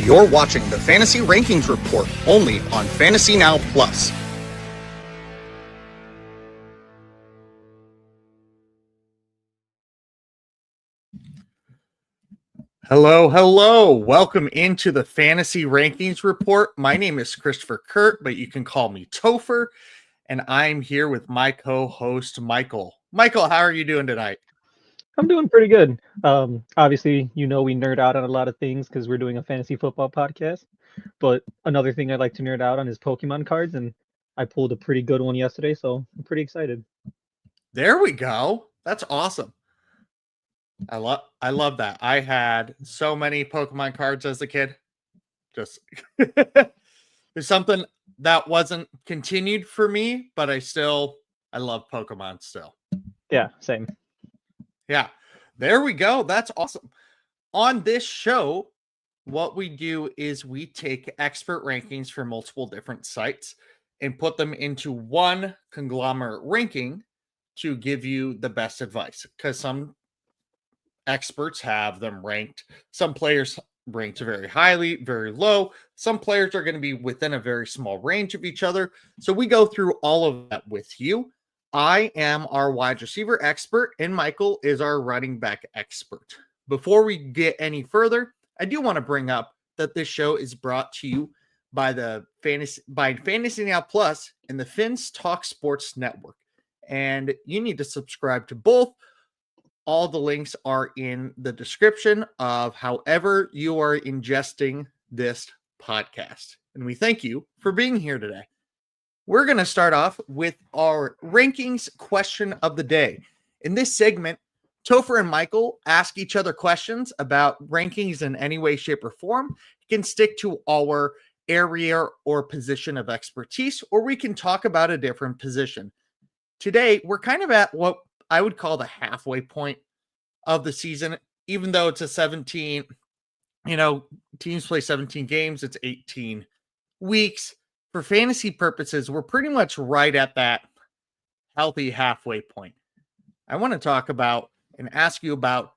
You're watching the Fantasy Rankings Report only on Fantasy Now Plus. Hello. Welcome into the Fantasy Rankings Report. My name is Topher Kurt, but you can call me Topher, and I'm here with my co-host, Michael. Michael, how are you doing tonight? I'm doing pretty good. Obviously, we nerd out on a lot of things because we're doing a fantasy football podcast. But another thing I like to nerd out on is Pokemon cards, and I pulled a pretty good one yesterday, so I'm pretty excited. There we go. That's awesome. I love that. I had so many Pokemon cards as a kid. Just there's something that wasn't continued for me, but I love Pokemon still. Yeah, same. Yeah, there we go. That's awesome. On this show, what we do is we take expert rankings from multiple different sites and put them into one conglomerate ranking to give you the best advice. Because some experts have them ranked, some players ranked very highly, very low. Some players are going to be within a very small range of each other. So we go through all of that with you. I am our wide receiver expert, and Michael is our running back expert. Before we get any further, I do want to bring up that this show is brought to you by Fantasy Now Plus and the Fins Talk Sports Network. And you need to subscribe to both. All the links are in the description of however you are ingesting this podcast. And we thank you for being here today. We're going to start off with our rankings question of the day. In this segment, Topher and Michael ask each other questions about rankings in any way, shape, or form. You can stick to our area or position of expertise, or we can talk about a different position. Today, we're kind of at what I would call the halfway point of the season, even though it's a 17, teams play 17 games, it's 18 weeks. For fantasy purposes, we're pretty much right at that healthy halfway point. I want to talk about and ask you about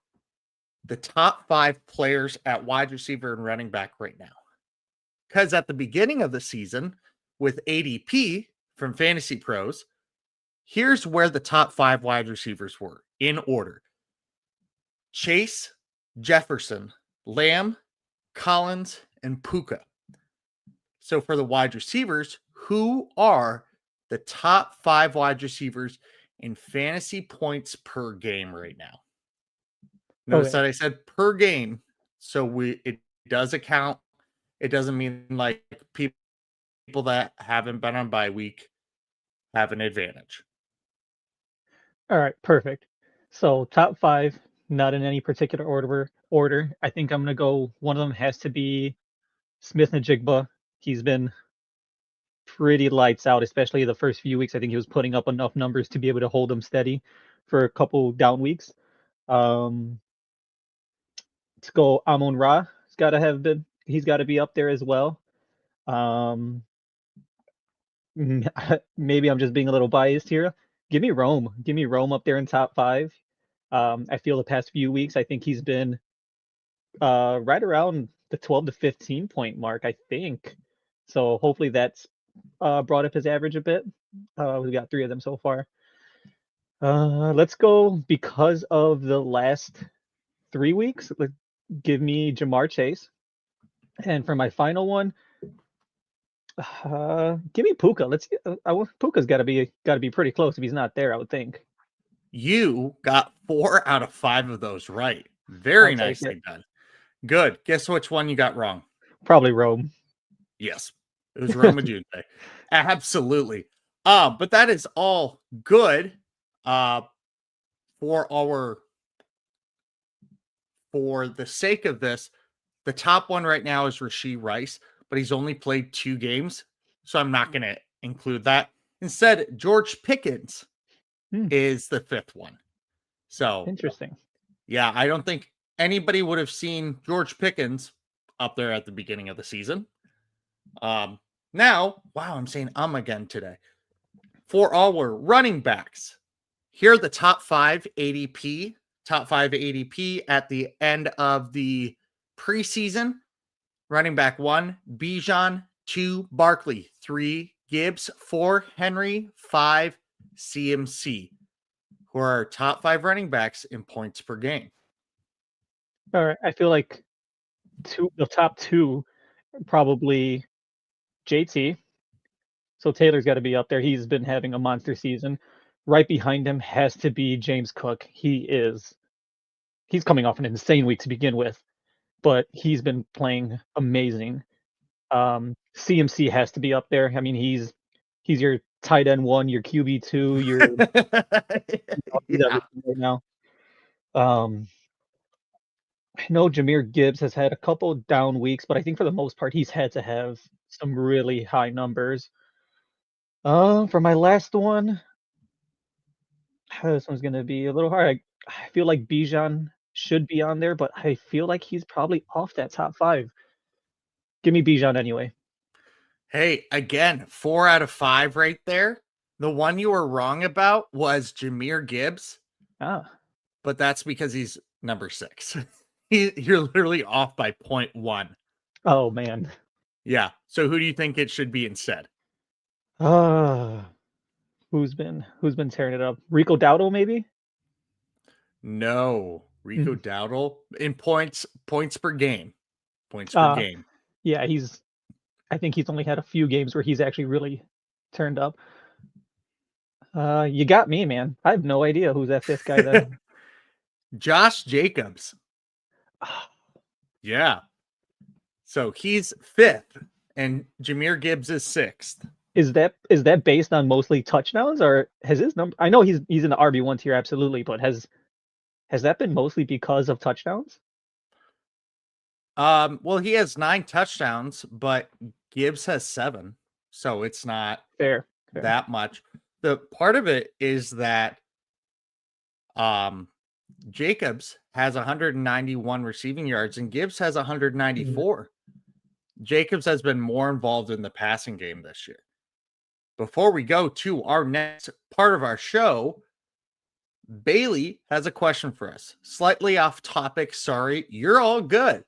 the top 5 players at wide receiver and running back right now. Because at the beginning of the season, with ADP from Fantasy Pros, here's where the top 5 wide receivers were in order: Chase, Jefferson, Lamb, Collins, and Puka. So for the wide receivers, who are the top 5 wide receivers in fantasy points per game right now? Notice that I said per game, so it does account. It doesn't mean like people that haven't been on bye week have an advantage. All right, perfect. So top 5, not in any particular order. I think I'm gonna go. One of them has to be Smith-Njigba. He's been pretty lights out, especially the first few weeks. I think he was putting up enough numbers to be able to hold them steady for a couple down weeks. Let's go Amon-Ra. He's got to be up there as well. Maybe I'm just being a little biased here. Give me Rome. Give me Rome up there in top 5. I feel the past few weeks, I think he's been right around the 12 to 15 point mark, I think. So hopefully that's brought up his average a bit. We've got 3 of them so far. Let's go because of the last 3 weeks. Give me Jamar Chase. And for my final one, give me Puka. Puka's got to be pretty close if he's not there, I would think. You got 4 out of 5 of those right. Very nicely done. Good. Guess which one you got wrong? Probably Rome. Yes, it was Rome June. Absolutely. But that is all good. For the sake of this, the top one right now is Rashee Rice, but he's only played 2 games, so I'm not going to include that. Instead, George Pickens is the 5th one. So interesting. Yeah, I don't think anybody would have seen George Pickens up there at the beginning of the season. Now, wow, I'm saying again today. For our running backs, here are the top 5 ADP. Top 5 ADP at the end of the preseason. Running back 1, Bijan. 2, Barkley. 3, Gibbs. 4, Henry. 5, CMC. Who are our top 5 running backs in points per game? All right, I feel like the top 2 probably JT. So Taylor's got to be up there. He's been having a monster season. Right behind him has to be James Cook. He's coming off an insane week to begin with, but he's been playing amazing. CMC has to be up there. I mean, he's your tight end 1, your QB 2, he's Yeah. everything right now. I know Jahmyr Gibbs has had a couple down weeks, but I think for the most part, he's had to have some really high numbers. For my last one, this one's gonna be a little hard. I feel like Bijan should be on there, but I feel like he's probably off that top 5. Give me Bijan anyway. Hey, again, 4 out of 5 right there. The one you were wrong about was Jahmyr Gibbs, Ah, but that's because he's number 6. You're literally off by 0.1. oh man. Yeah. So who do you think it should be instead? Who's been tearing it up? Rico Dowdle, maybe? No, Rico Mhm. Dowdle in points per game. Points per game. Yeah, I think he's only had a few games where he's actually really turned up. You got me, man. I have no idea who's that 5th guy then. Josh Jacobs. Ah, Yeah. So he's 5th and Jahmyr Gibbs is 6th. Is that based on mostly touchdowns, or has his number? I know he's in the RB1 tier, absolutely, but has that been mostly because of touchdowns? Well, he has 9 touchdowns, but Gibbs has 7. So it's not Fair. that much. The part of it is that Jacobs has 191 receiving yards and Gibbs has 194. Jacobs has been more involved in the passing game this year. Before we go to our next part of our show, Bailey has a question for us. Slightly off topic, sorry. You're all good.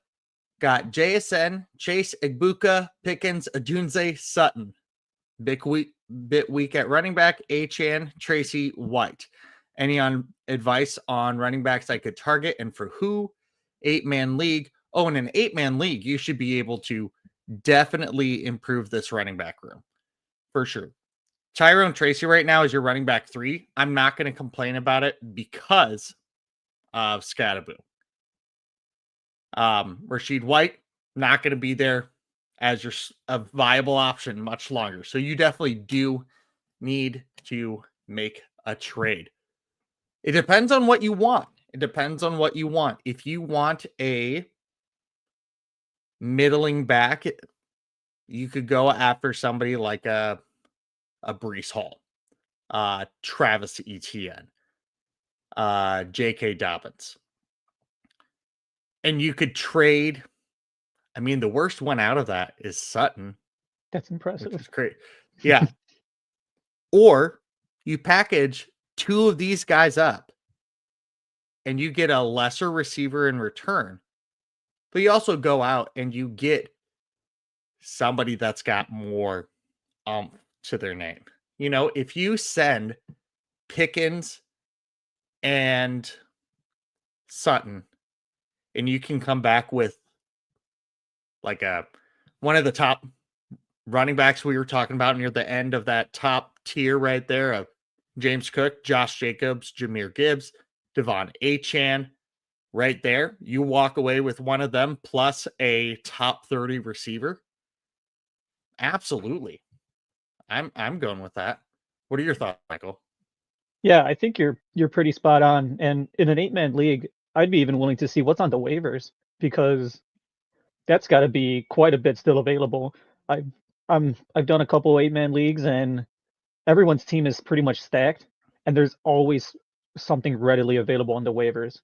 Got JSN, Chase, Igbuka, Pickens, Adunze, Sutton. Bit weak at running back, Achane, Tracy, White. Any advice on running backs I could target and for who? 8-man league. Oh, in an 8-man league, you should be able to definitely improve this running back room. For sure. Tyrone Tracy right now is your running back 3. I'm not going to complain about it because of Scattaboo. Rashid White, not going to be there as a viable option much longer. So you definitely do need to make a trade. It depends on what you want. If you want a middling back, you could go after somebody like a Breece Hall, Travis Etienne, J.K. Dobbins. And you could trade. I mean, the worst one out of that is Sutton. That's impressive. Which is great. Yeah. Or you package 2 of these guys up and you get a lesser receiver in return. But you also go out and you get somebody that's got more to their name. You know, if you send Pickens and Sutton and you can come back with like one of the top running backs we were talking about near the end of that top tier right there of James Cook, Josh Jacobs, Jahmyr Gibbs, Devon Achane, right there. You walk away with one of them plus a top 30 receiver. Absolutely. I'm going with that. What are your thoughts, Michael? Yeah, I think you're pretty spot on. And in an 8-man league, I'd be even willing to see what's on the waivers because that's got to be quite a bit still available. I've done a couple 8-man leagues and everyone's team is pretty much stacked, and there's always something readily available on the waivers.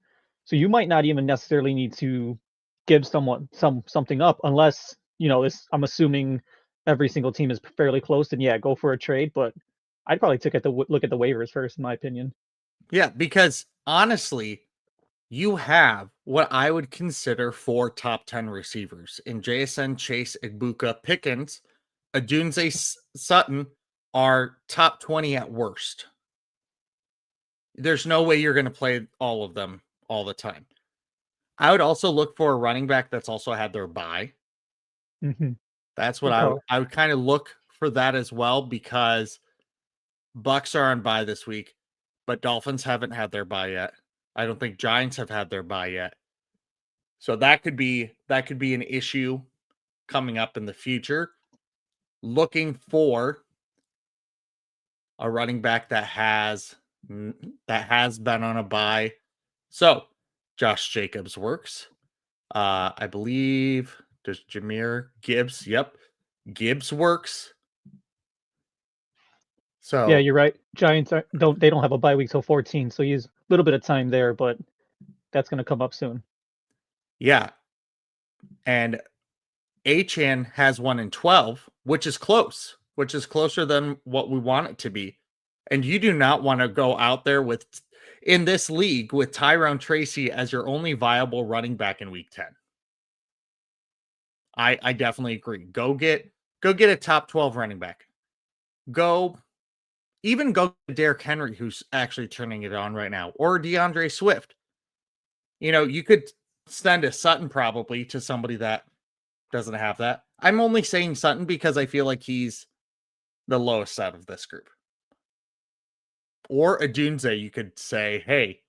So you might not even necessarily need to give something up unless, I'm assuming every single team is fairly close, and yeah, go for a trade, but I'd probably look at the waivers first, in my opinion. Yeah, because honestly, you have what I would consider 4 top 10 receivers in JSN, Chase, Igbuka, Pickens, Adunze, Sutton are top 20 at worst. There's no way you're going to play all of them all the time. I would also look for a running back that's also had their bye. Mm-hmm. That's what Oh, I would kind of look for that as well, because Bucks are on bye this week, but Dolphins haven't had their bye yet. I don't think Giants have had their bye yet. So that could be an issue coming up in the future. Looking for a running back that has been on a bye. So Josh Jacobs works. I believe does Jahmyr Gibbs. Yep. Gibbs works. So yeah, you're right. Giants don't have a bye week till 14, so he's a little bit of time there, but that's going to come up soon. yeah. And Achan has one in 12, which is closer than what we want it to be. And you do not want to go out there in this league with Tyrone Tracy as your only viable running back in week 10. I definitely agree. Go get a top 12 running back. Go Derrick Henry, who's actually turning it on right now, or DeAndre Swift. You could send a Sutton probably to somebody that doesn't have that. I'm only saying Sutton because I feel like he's the lowest out of this group. Or Adunze, you could say, hey,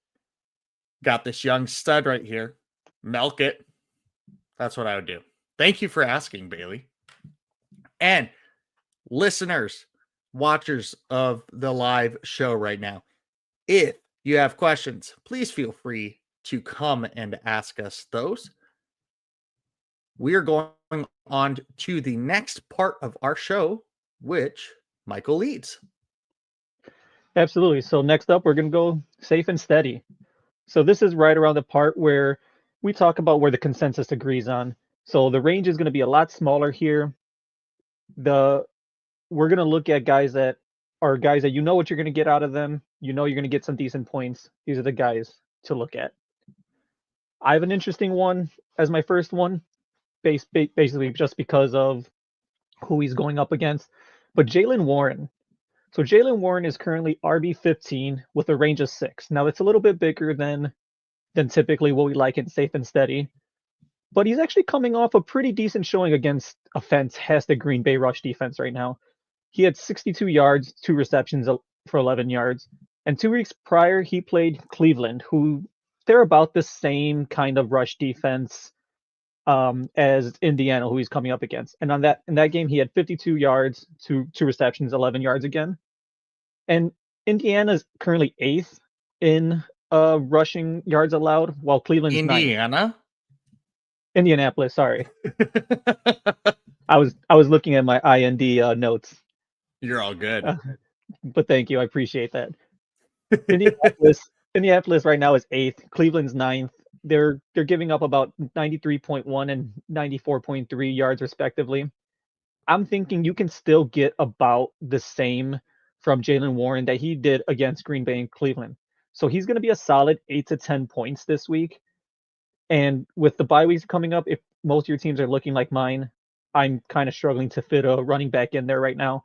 got this young stud right here. Milk it. That's what I would do. Thank you for asking, Bailey. And listeners, watchers of the live show right now, if you have questions, please feel free to come and ask us those. We are going on to the next part of our show, which Michael leads. Absolutely. So next up, we're going to go safe and steady. So this is right around the part where we talk about where the consensus agrees on. So the range is going to be a lot smaller here. We're going to look at guys that are guys that you know what you're going to get out of them. You know you're going to get some decent points. These are the guys to look at. I have an interesting one as my first one, basically just because of who he's going up against. But Jaylen Warren. So Jaylen Warren is currently RB15 with a range of 6. Now it's a little bit bigger than typically what we like in safe and steady. But he's actually coming off a pretty decent showing against a fantastic Green Bay rush defense right now. He had 62 yards, 2 receptions for 11 yards. And 2 weeks prior, he played Cleveland, who they're about the same kind of rush defense as Indiana, who he's coming up against. And in that game, he had 52 yards, 2 receptions, 11 yards again. And Indiana's currently 8th in rushing yards allowed, while Cleveland's Indiana? 9th. Indianapolis, sorry. I was looking at my IND notes. You're all good. But thank you, I appreciate that. Indianapolis right now is 8th. Cleveland's 9th. They're giving up about 93.1 and 94.3 yards respectively. I'm thinking you can still get about the same from Jaylen Warren that he did against Green Bay and Cleveland. So he's going to be a solid 8 to 10 points this week. And with the bye weeks coming up, if most of your teams are looking like mine, I'm kind of struggling to fit a running back in there right now.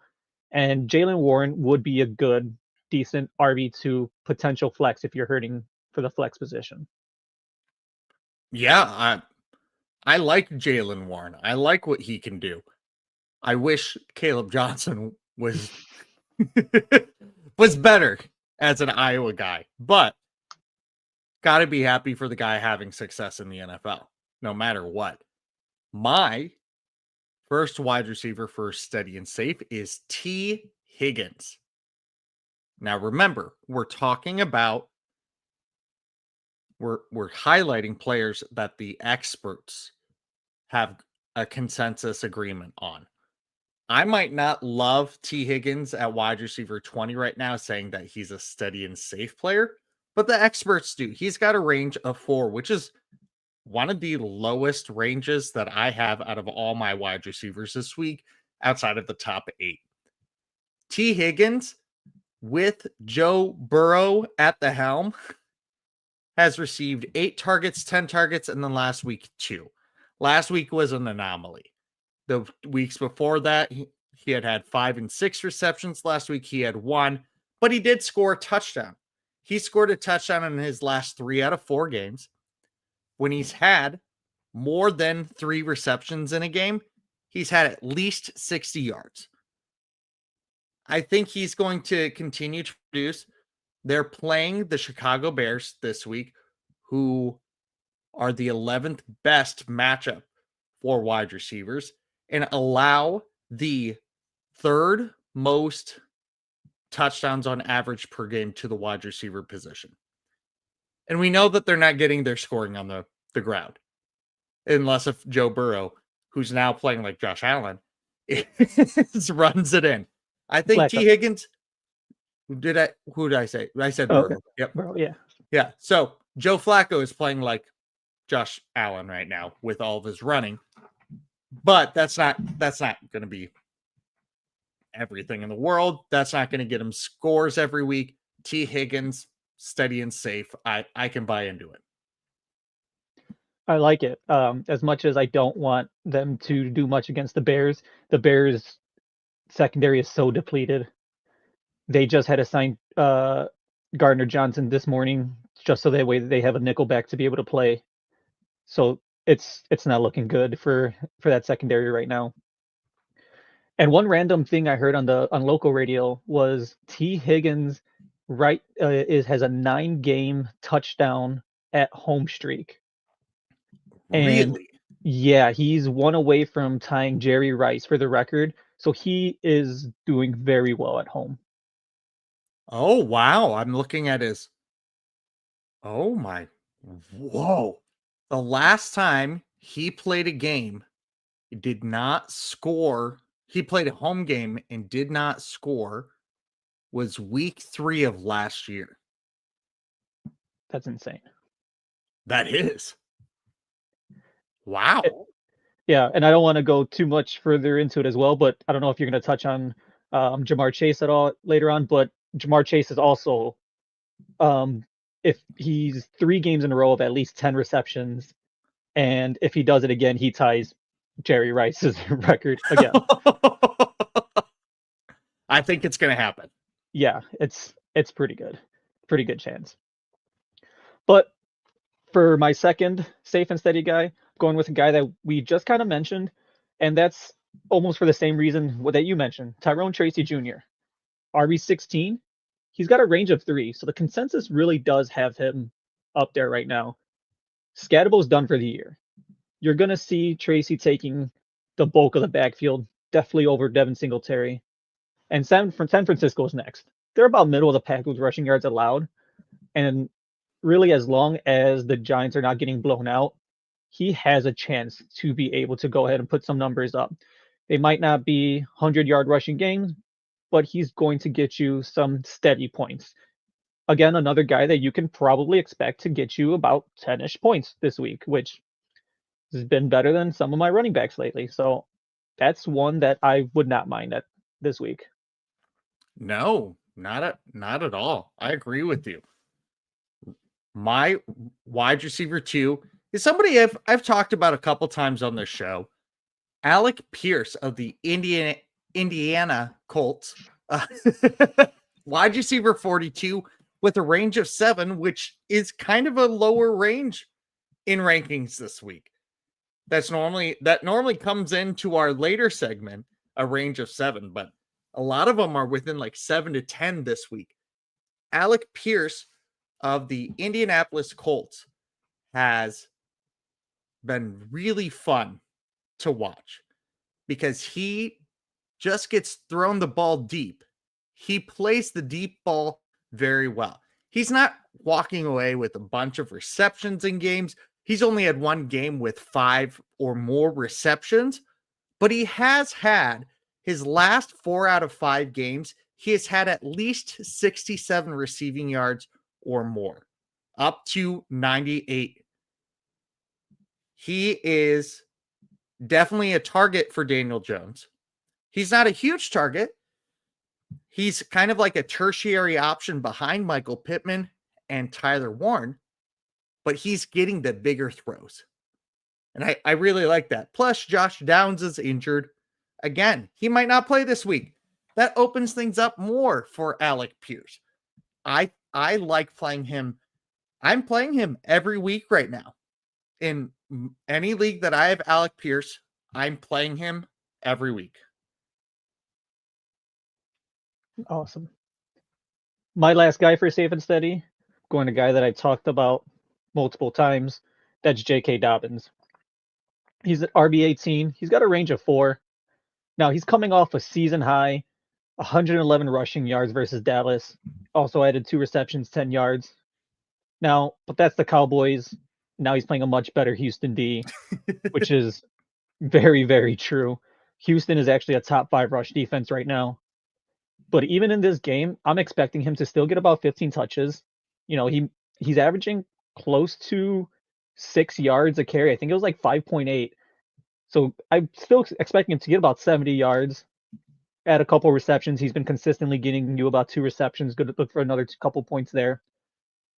And Jaylen Warren would be a good, decent RB2 potential flex if you're hurting for the flex position. Yeah, I like Jaylen Warren. I like what he can do. I wish Caleb Johnson was better as an Iowa guy, but got to be happy for the guy having success in the NFL, no matter what. My first wide receiver for steady and safe is T. Higgins. Now, remember, we're talking about we're highlighting players that the experts have a consensus agreement on. I might not love T. Higgins at wide receiver 20 right now, saying that he's a steady and safe player, but the experts do. He's got a range of 4, which is one of the lowest ranges that I have out of all my wide receivers this week, outside of the top 8. T. Higgins with Joe Burrow at the helm has received 8 targets, 10 targets, and then last week 2. Last week was an anomaly. The weeks before that, he had 5 and 6 receptions. Last week he had 1, but he did score a touchdown. He scored a touchdown in his last 3 out of 4 games. When he's had more than 3 receptions in a game, he's had at least 60 yards. I think he's going to continue to produce. They're playing the Chicago Bears this week, who are the 11th best matchup for wide receivers and allow the 3rd most touchdowns on average per game to the wide receiver position. And we know that they're not getting their scoring on the ground. Unless if Joe Burrow, who's now playing like Josh Allen, runs it in. I think T. Higgins. Who did I say? I said Burrow. Okay. Yep. Bro, yeah. Yeah. So Joe Flacco is playing like Josh Allen right now with all of his running. But that's not going to be everything in the world. That's not going to get him scores every week. T. Higgins, steady and safe. I can buy into it. I like it. As much as I don't want them to do much against the Bears secondary is so depleted. They just had to sign Gardner Johnson this morning just so that way they have a nickelback to be able to play. So it's not looking good for that secondary right now. And one random thing I heard on local radio was T. Higgins has a 9-game touchdown at home streak. And really? Yeah, he's 1 away from tying Jerry Rice for the record. So he is doing very well at home. Oh, wow. I'm looking at his. Oh, my. Whoa. The last time he played a game, he did not score. He played a home game and did not score was week 3 of last year. That's insane. That is. Wow. Yeah, and I don't want to go too much further into it as well, but I don't know if you're going to touch on Jamar Chase at all later on, but Jamar Chase is also, if he's 3 games in a row of at least 10 receptions, and if he does it again, he ties Jerry Rice's record again. I think it's going to happen. Yeah, it's pretty good. Pretty good chance. But for my second safe and steady guy, going with a guy that we just kind of mentioned, and that's almost for the same reason that you mentioned, Tyrone Tracy Jr. RB16, he's got a range of 3, so the consensus really does have him up there right now. Scatterbo's done for the year. You're going to see Tracy taking the bulk of the backfield, definitely over Devin Singletary. And San Francisco's next. They're about middle of the pack with rushing yards allowed. And really, as long as the Giants are not getting blown out, he has a chance to be able to go ahead and put some numbers up. They might not be 100-yard rushing games, but he's going to get you some steady points. Again, another guy that you can probably expect to get you about 10-ish points this week, which has been better than some of my running backs lately. So that's one that I would not mind at this week. No, not at all. I agree with you. My wide receiver 2 is somebody I've talked about a couple times on this show. Alec Pierce of the Indiana Colts. Wide receiver 42 with a range of 7, which is kind of a lower range in rankings this week. That normally comes into our later segment, a range of 7, but a lot of them are within like 7 to 10 this week. Alec Pierce of the Indianapolis Colts has been really fun to watch because he just gets thrown the ball deep. He plays the deep ball very well. He's not walking away with a bunch of receptions in games. He's only had 1 game with 5 or more receptions, but he has had his last 4 out of 5 games. He has had at least 67 receiving yards or more, up to 98. He is definitely a target for Daniel Jones. He's not a huge target. He's kind of like a tertiary option behind Michael Pittman and Tyler Warren. but he's getting the bigger throws. And I really like that. Plus, Josh Downs is injured. Again, he might not play this week. That opens things up more for Alec Pierce. I like playing him. I'm playing him every week right now. In any league that I have Alec Pierce, I'm playing him every week. Awesome. My last guy for safe and steady, going to guy that I talked about multiple times. That's J.K. Dobbins. He's at RB18. He's got a range of 4. Now, he's coming off a season high, 111 rushing yards versus Dallas. Also added 2 receptions, 10 yards. Now, but that's the Cowboys. Now he's playing a much better Houston D, which is very, very true. Houston is actually a top 5 rush defense right now. But even in this game, I'm expecting him to still get about 15 touches. You know, he's averaging close to 6 yards a carry. I think it was like 5.8. So I'm still expecting him to get about 70 yards. Add a couple receptions. He's been consistently getting you about 2 receptions. Good to look for another couple points there.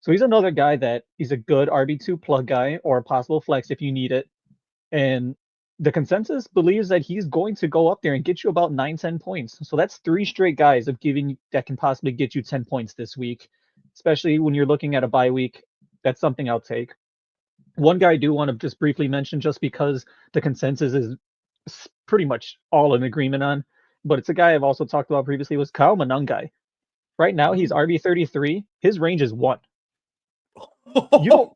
So he's another guy that he's a good RB2 plug guy or a possible flex if you need it. And the consensus believes that he's going to go up there and get you about 9-10 points. So that's 3 straight guys of giving that can possibly get you 10 points this week, especially when you're looking at a bye week. That's something I'll take. One guy I do want to just briefly mention, just because the consensus is pretty much all in agreement on, but it's a guy I've also talked about previously, was Kyle Monangai. Right now he's RB33. His range is 1. You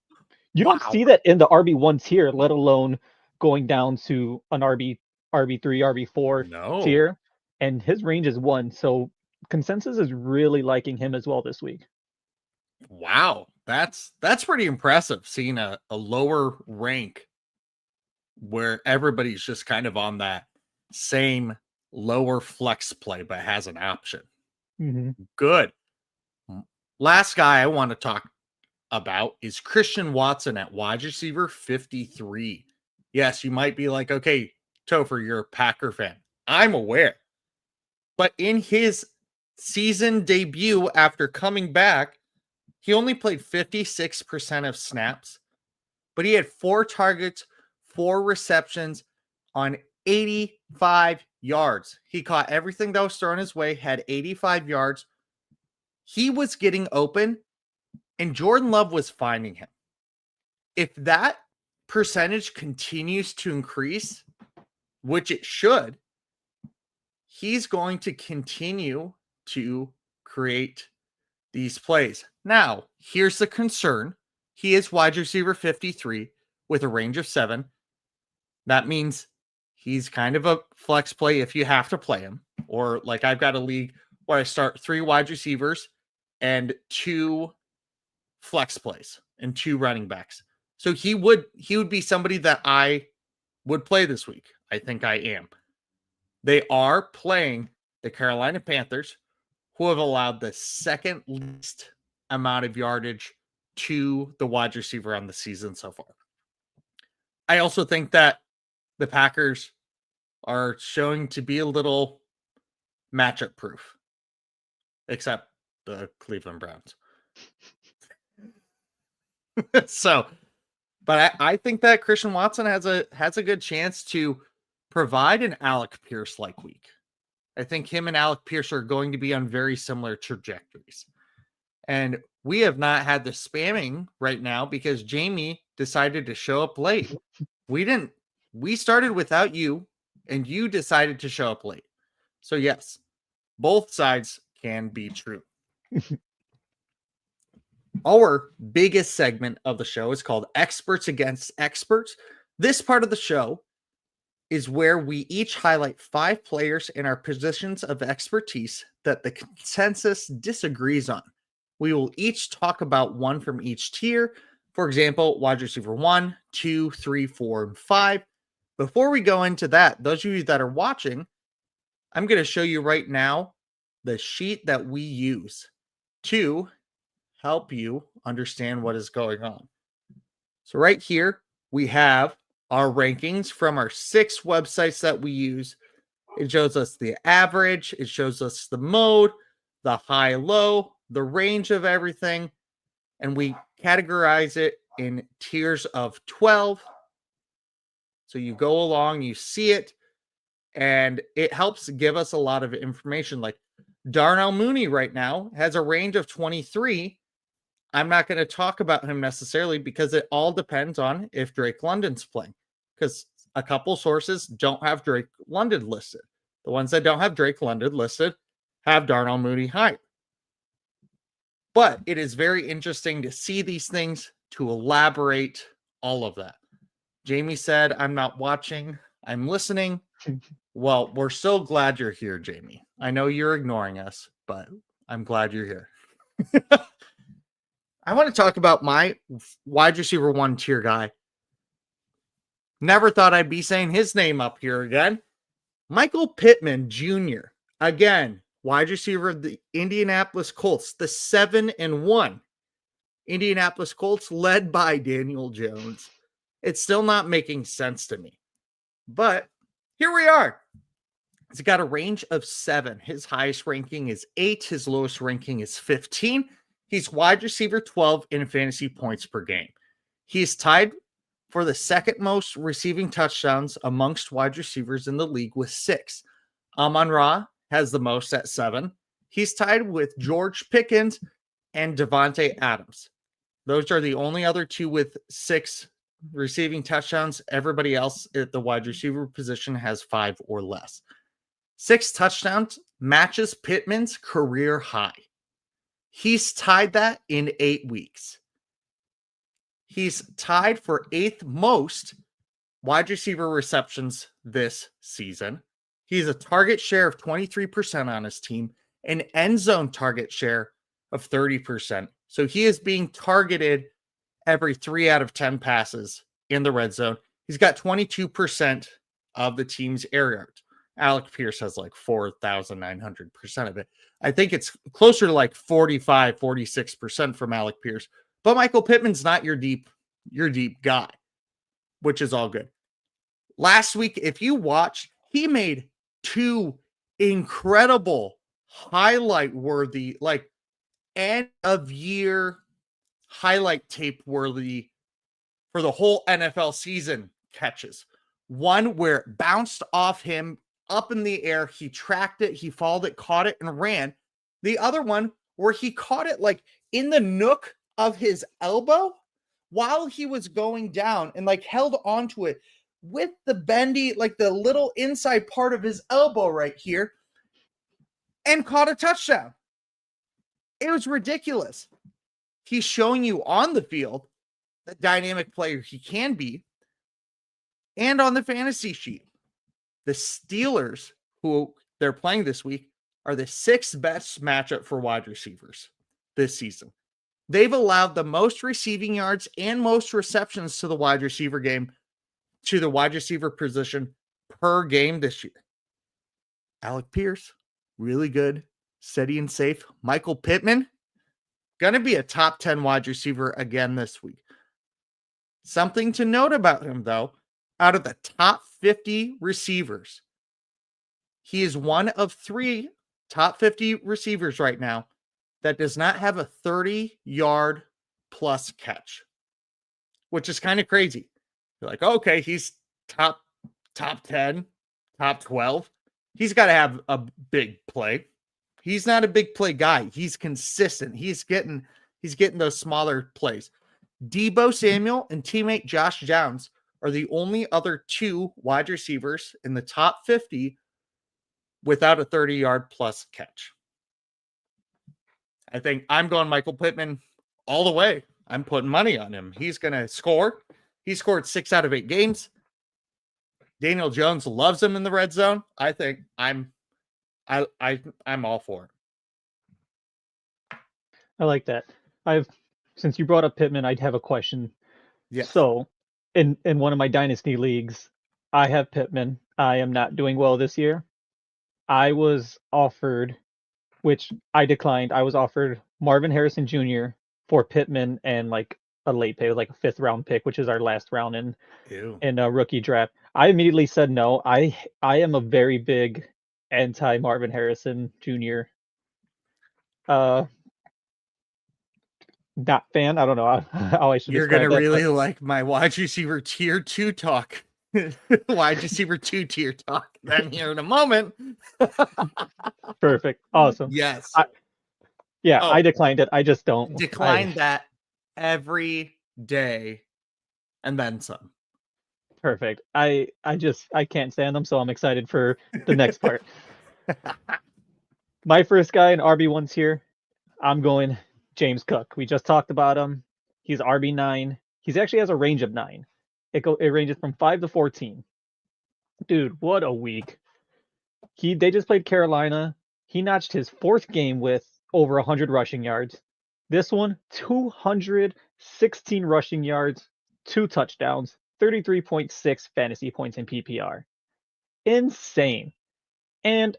don't see that in the RB1 tier, let alone going down to an RB3, RB4 tier, and his range is 1. So consensus is really liking him as well this week. Wow, that's pretty impressive, seeing a lower rank where everybody's just kind of on that same lower flex play but has an option. Good. Last guy I want to talk about is Christian Watson at wide receiver 53. Yes, you might be like, okay, Topher, you're a Packer fan. I'm aware. But in his season debut after coming back, he only played 56% of snaps, but he had 4 targets, 4 receptions on 85 yards. He caught everything that was thrown his way, had 85 yards. He was getting open, and Jordan Love was finding him. If that percentage continues to increase, which it should, he's going to continue to create these plays. Now, here's the concern. He is wide receiver 53 with a range of 7. That means he's kind of a flex play if you have to play him. Or like I've got a league where I start 3 wide receivers and 2 flex plays and 2 running backs. So he would be somebody that I would play this week. I think I am. They are playing the Carolina Panthers, who have allowed the second least amount of yardage to the wide receiver on the season so far. I also think that the Packers are showing to be a little matchup proof, except the Cleveland Browns. So, but I think that Christian Watson has a good chance to provide an Alec Pierce like week. I think him and Alec Pierce are going to be on very similar trajectories. And we have not had the spamming right now because Jamie decided to show up late. We started without you, and you decided to show up late. So yes, both sides can be true. Our biggest segment of the show is called Experts Against Experts. This part of the show is where we each highlight 5 players in our positions of expertise that the consensus disagrees on. We will each talk about one from each tier. For example, wide receiver 1, 2, 3, 4, and 5. Before we go into that, those of you that are watching, I'm going to show you right now the sheet that we use to help you understand what is going on. So right here, we have our rankings from our 6 websites that we use. It shows us the average. It shows us the mode, the high, low, the range of everything. And we categorize it in tiers of 12. So you go along, you see it, and it helps give us a lot of information. Like Darnell Mooney right now has a range of 23. I'm not going to talk about him necessarily because it all depends on if Drake London's playing. Because a couple sources don't have Drake London listed. The ones that don't have Drake London listed have Darnell Mooney high. But it is very interesting to see these things, to elaborate all of that. Jamie said, I'm not watching, I'm listening. Well, we're so glad you're here, Jamie. I know you're ignoring us, but I'm glad you're here. I want to talk about my wide receiver 1 tier guy. Never thought I'd be saying his name up here again. Michael Pittman Jr. Again, wide receiver of the Indianapolis Colts, the 7-1 Indianapolis Colts led by Daniel Jones. It's still not making sense to me. But here we are. He's got a range of 7. His highest ranking is 8. His lowest ranking is 15. He's wide receiver 12 in fantasy points per game. He's tied for the second most receiving touchdowns amongst wide receivers in the league with 6. Amon-Ra has the most at 7. He's tied with George Pickens and Devontae Adams. Those are the only other 2 with 6 receiving touchdowns. Everybody else at the wide receiver position has 5 or less. 6 touchdowns matches Pittman's career high. He's tied that in 8 weeks. He's tied for 8th most wide receiver receptions this season. He's a target share of 23% on his team, an end zone target share of 30%. So he is being targeted every 3 out of 10 passes in the red zone. He's got 22% of the team's air yards. Alec Pierce has like 4,900% of it. I think it's closer to like 45, 46% from Alec Pierce. But Michael Pittman's not your deep guy, which is all good. Last week, if you watched, he made 2 incredible highlight-worthy, like end-of-year highlight tape-worthy for the whole NFL season catches. One where it bounced off him up in the air. He tracked it, he followed it, caught it, and ran. The other one where he caught it like in the nook of his elbow while he was going down and like held onto it with the bendy, like the little inside part of his elbow right here, and caught a touchdown. It was ridiculous. He's showing you on the field the dynamic player he can be, and on the fantasy sheet. The Steelers, who they're playing this week, are the 6th best matchup for wide receivers this season. They've allowed the most receiving yards and most receptions to the wide receiver position per game this year. Alec Pierce, really good, steady and safe. Michael Pittman, going to be a top 10 wide receiver again this week. Something to note about him, though, out of the top 50 receivers, he is one of 3 top 50 receivers right now that does not have a 30-yard plus catch, which is kind of crazy. You're like, okay, he's top 10, top 12. He's got to have a big play. He's not a big play guy. He's consistent. He's getting those smaller plays. Deebo Samuel and teammate Josh Downs are the only other 2 wide receivers in the top 50 without a 30-yard plus catch. I think I'm going Michael Pittman all the way. I'm putting money on him. He's going to score. He scored 6 out of 8 games. Daniel Jones loves him in the red zone. I think I'm all for it. I like that. Since you brought up Pittman, I'd have a question. Yes. So, in one of my dynasty leagues, I have Pittman. I am not doing well this year. I was offered, which I declined. I was offered Marvin Harrison Jr. for Pittman and like a late pay, like a 5th round pick, which is our last round in a rookie draft. I immediately said no. I am a very big anti Marvin Harrison Jr. not fan. I don't know how I should You're going to describe that, really but like my wide receiver tier 2 talk. Wide receiver 2 tier talk. Then here in a moment. perfect. Awesome. Yes. I, yeah, I Oh, declined it. I just don't. decline that every day and then some. Perfect. I can't stand them, so I'm excited for the next part. My first guy in RB1s here, I'm going James Cook. We just talked about him. He's RB9. He's actually has a range of 9. It ranges from 5 to 14. Dude, what a week. They just played Carolina. He notched his 4th game with over 100 rushing yards. This one, 216 rushing yards, 2 touchdowns, 33.6 fantasy points in PPR. Insane. And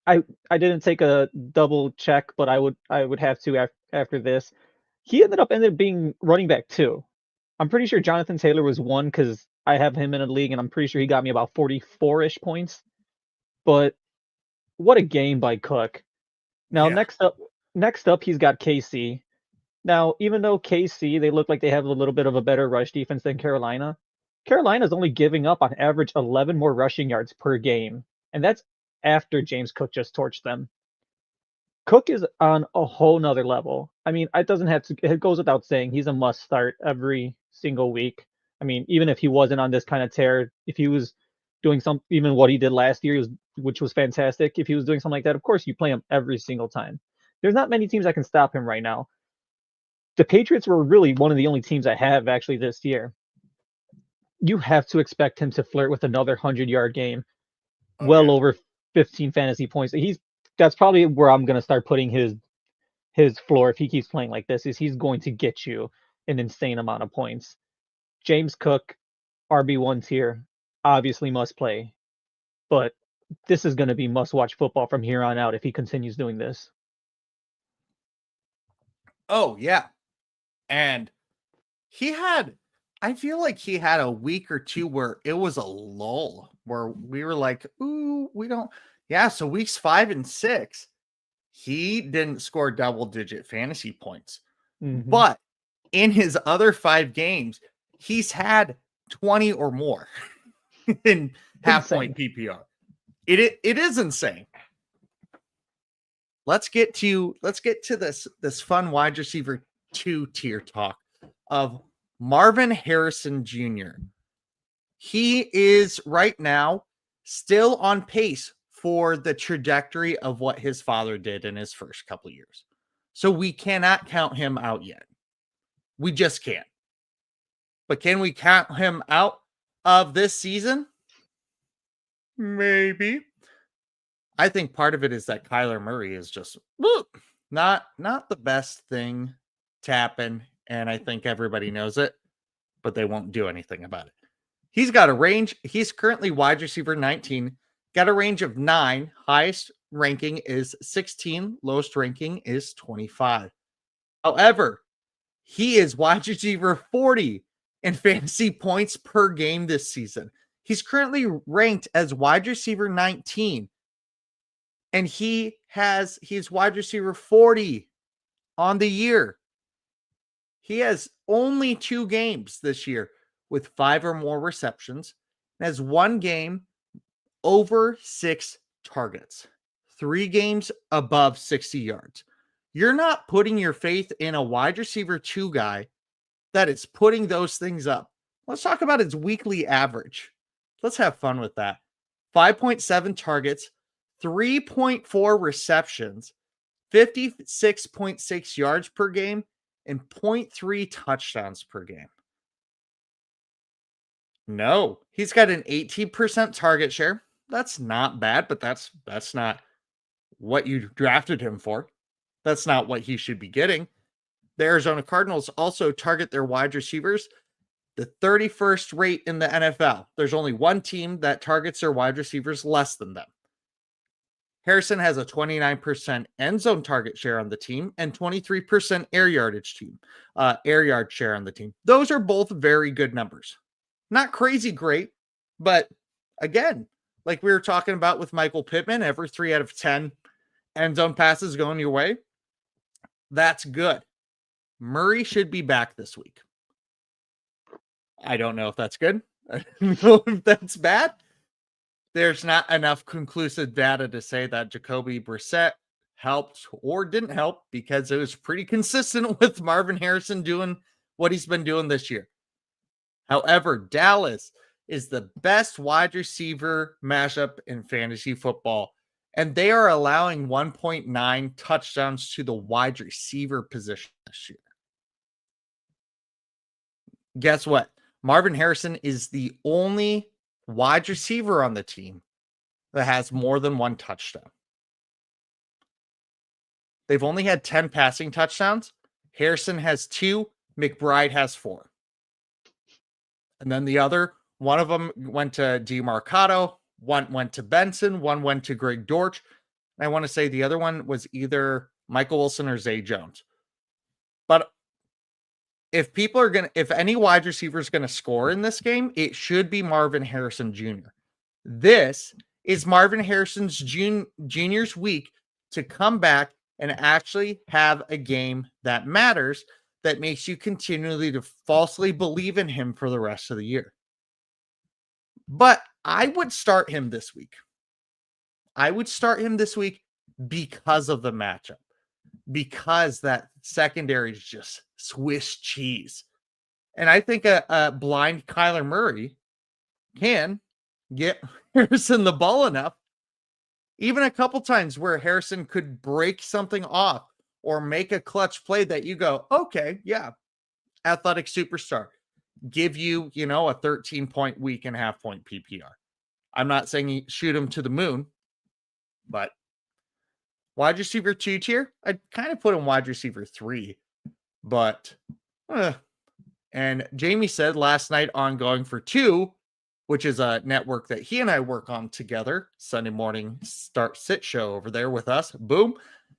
I didn't take a double check, but I would have to after this. He ended up being running back 2. I'm pretty sure Jonathan Taylor was 1 because I have him in a league, and I'm pretty sure he got me about 44-ish points. But what a game by Cook. Now Yeah. next up he's got KC. Now, even though KC, they look like they have a little bit of a better rush defense than Carolina, Carolina's only giving up on average 11 more rushing yards per game, and that's after James Cook just torched them. Cook is on a whole nother level. I mean, it goes without saying he's a must start every single week. I mean, even if he wasn't on this kind of tear, if he was doing even what he did last year, which was fantastic, if he was doing something like that, of course you play him every single time. There's not many teams that can stop him right now. The Patriots were really one of the only teams I have actually this year. You have to expect him to flirt with another 100-yard game, well over 15 fantasy points. That's probably where I'm going to start putting his floor if he keeps playing like this. Is he's going to get you an insane amount of points. James Cook, RB1 tier, obviously must play, but this is going to be must watch football from here on out if he continues doing this. Oh, yeah. And I feel like he had a week or two where it was a lull where we were like, ooh, we don't. Yeah. So weeks 5 and 6, he didn't score double digit fantasy points. Mm-hmm. But in his other 5 games, he's had 20 or more in half point PPR. It is insane. Let's get to this fun wide receiver 2 tier talk of Marvin Harrison Jr. He is right now still on pace for the trajectory of what his father did in his first couple of years. So we cannot count him out yet. We just can't. But can we count him out of this season? Maybe. I think part of it is that Kyler Murray is just not the best thing to happen, and I think everybody knows it, but they won't do anything about it. He's got a range. He's currently wide receiver 19, got a range of 9. Highest ranking is 16. Lowest ranking is 25. However, he is wide receiver 40 in fantasy points per game this season. He's currently ranked as wide receiver 19. And he's wide receiver 40 on the year. He has only 2 games this year with 5 or more receptions, and has 1 game over 6 targets, 3 games above 60 yards. You're not putting your faith in a wide receiver 2 guy that is putting those things up. Let's talk about his weekly average. Let's have fun with that. 5.7 targets, 3.4 receptions, 56.6 yards per game, and 0.3 touchdowns per game. No, he's got an 18% target share. That's not bad, but that's not what you drafted him for. That's not what he should be getting. The Arizona Cardinals also target their wide receivers the 31st rate in the NFL. There's only one team that targets their wide receivers less than them. Harrison has a 29% end zone target share on the team and 23% air yard share on the team. Those are both very good numbers. Not crazy great, but again, like we were talking about with Michael Pittman, every 3 out of 10 end zone passes going your way. That's good. Murray should be back this week. I don't know if that's good. I don't know if that's bad. There's not enough conclusive data to say that Jacoby Brissett helped or didn't help because it was pretty consistent with Marvin Harrison doing what he's been doing this year. However, Dallas is the best wide receiver matchup in fantasy football, and they are allowing 1.9 touchdowns to the wide receiver position this year. Guess what? Marvin Harrison is the only wide receiver on the team that has more than one touchdown. They've only had 10 passing touchdowns. Harrison has 2. McBride has 4. And then the other, one of them went to DeMarcado, one went to Benson, one went to Greg Dortch. And I want to say the other one was either Michael Wilson or Zay Jones. But if any wide receiver is going to score in this game, it should be Marvin Harrison Jr. This is Marvin Harrison's junior's week to come back and actually have a game that matters, that makes you continually to falsely believe in him for the rest of the year. But I would start him this week. I would start him this week because of the matchup, because that secondary is just Swiss cheese. And I think a blind Kyler Murray can get Harrison the ball enough, even a couple times where Harrison could break something off or make a clutch play that you go, okay, yeah, athletic superstar, give you, a 13-point week and half-point PPR. I'm not saying you shoot him to the moon, but wide receiver 2 tier, I'd kind of put him wide receiver 3, but, and Jamie said last night on Going for 2, which is a network that he and I work on together, Sunday morning start sit show over there with us. Boom.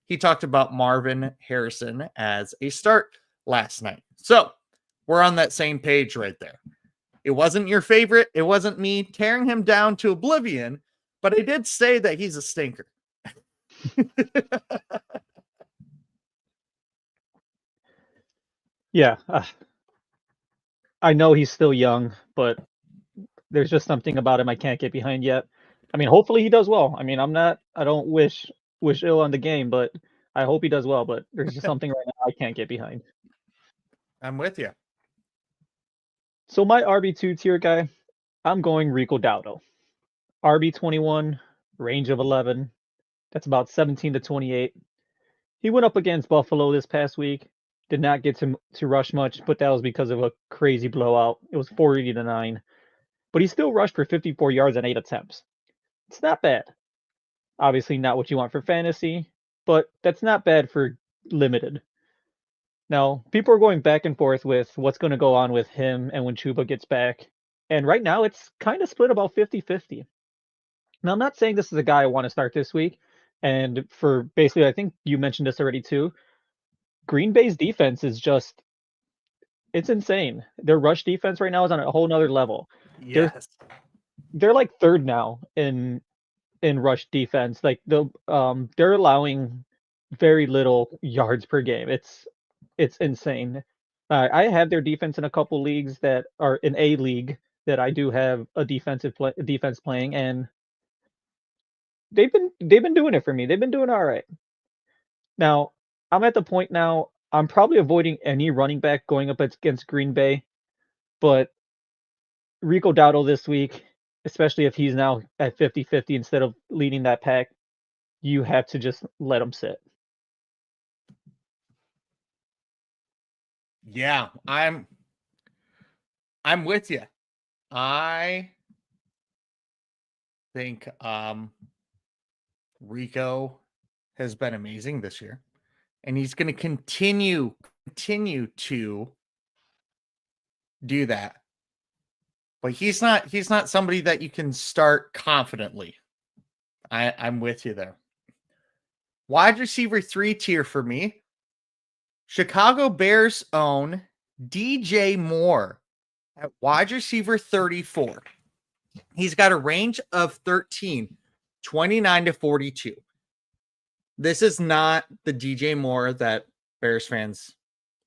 He talked about Marvin Harrison as a start last night. So we're on that same page right there. It wasn't your favorite. It wasn't me tearing him down to oblivion, but I did say that he's a stinker. Yeah. I know he's still young, but there's just something about him I can't get behind yet. I mean, hopefully he does well. I mean, I don't wish ill on the game, but I hope he does well. But there's just something right now I can't get behind. I'm with you. So my RB2 tier guy, I'm going Rico Dowdle. RB21, range of 11. That's about 17 to 28. He went up against Buffalo this past week. Did not get to rush much, but that was because of a crazy blowout. It was 40 to 9. But he still rushed for 54 yards and 8 attempts. It's not bad. Obviously not what you want for fantasy, but that's not bad for limited. Now, people are going back and forth with what's going to go on with him and when Chuba gets back. And right now, it's kind of split about 50-50. Now, I'm not saying this is a guy I want to start this week. And for basically, I think you mentioned this already too. Green Bay's defense is just, it's insane. Their rush defense right now is on a whole nother level. Yes. They're like third now in rush defense. Like they're allowing very little yards per game. It's insane. I have their defense in a couple leagues that are in a league that I do have a defense playing, and they've been doing it for me. They've been doing all right. Now I'm at the point now. I'm probably avoiding any running back going up against Green Bay, but Rico Dowdle this week, especially if he's now at 50-50 instead of leading that pack, you have to just let him sit. Yeah, I'm with you. I think Rico has been amazing this year, and he's going to continue to do that. But he's not somebody that you can start confidently. I'm with you there. Wide receiver 3 tier for me. Chicago Bears own DJ Moore at wide receiver 34. He's got a range of 29 to 42. This is not the DJ Moore that Bears fans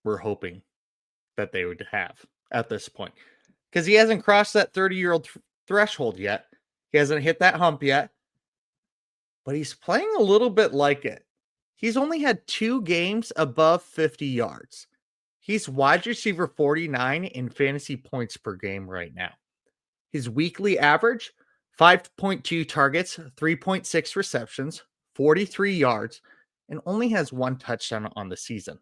we're hoping that they would have at this point. Because he hasn't crossed that 30-year-old threshold yet. He hasn't hit that hump yet. But he's playing a little bit like it. He's only had 2 games above 50 yards. He's wide receiver 49 in fantasy points per game right now. His weekly average, 5.2 targets, 3.6 receptions, 43 yards, and only has 1 touchdown on the season.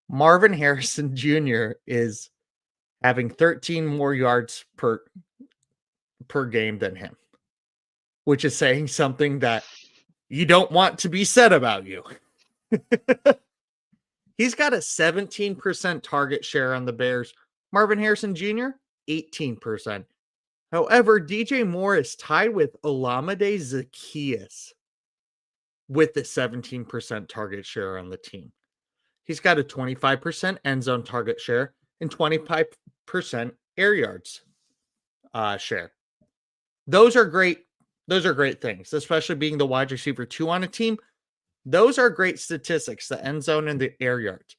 Marvin Harrison Jr. is having 13 more yards per game than him, which is saying something that you don't want to be said about you. He's got a 17% target share on the Bears. Marvin Harrison Jr., 18%. However, DJ Moore is tied with Olamide Zaccheaus with the 17% target share on the team. He's got a 25% end zone target share and 25% air yards share. Those are great. Those are great things, especially being the wide receiver 2 on a team. Those are great statistics, the end zone and the air yards.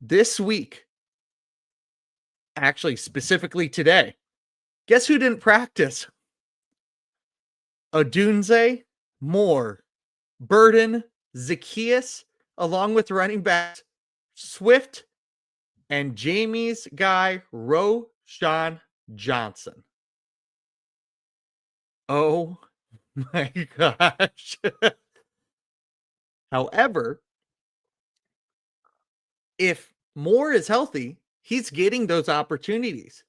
This week, actually, specifically today, guess who didn't practice? Odunze, Moore, Burden, Zaccheaus, along with running backs Swift and Jamie's guy, Roschon Johnson. Oh my gosh. However, if Moore is healthy, he's getting those opportunities.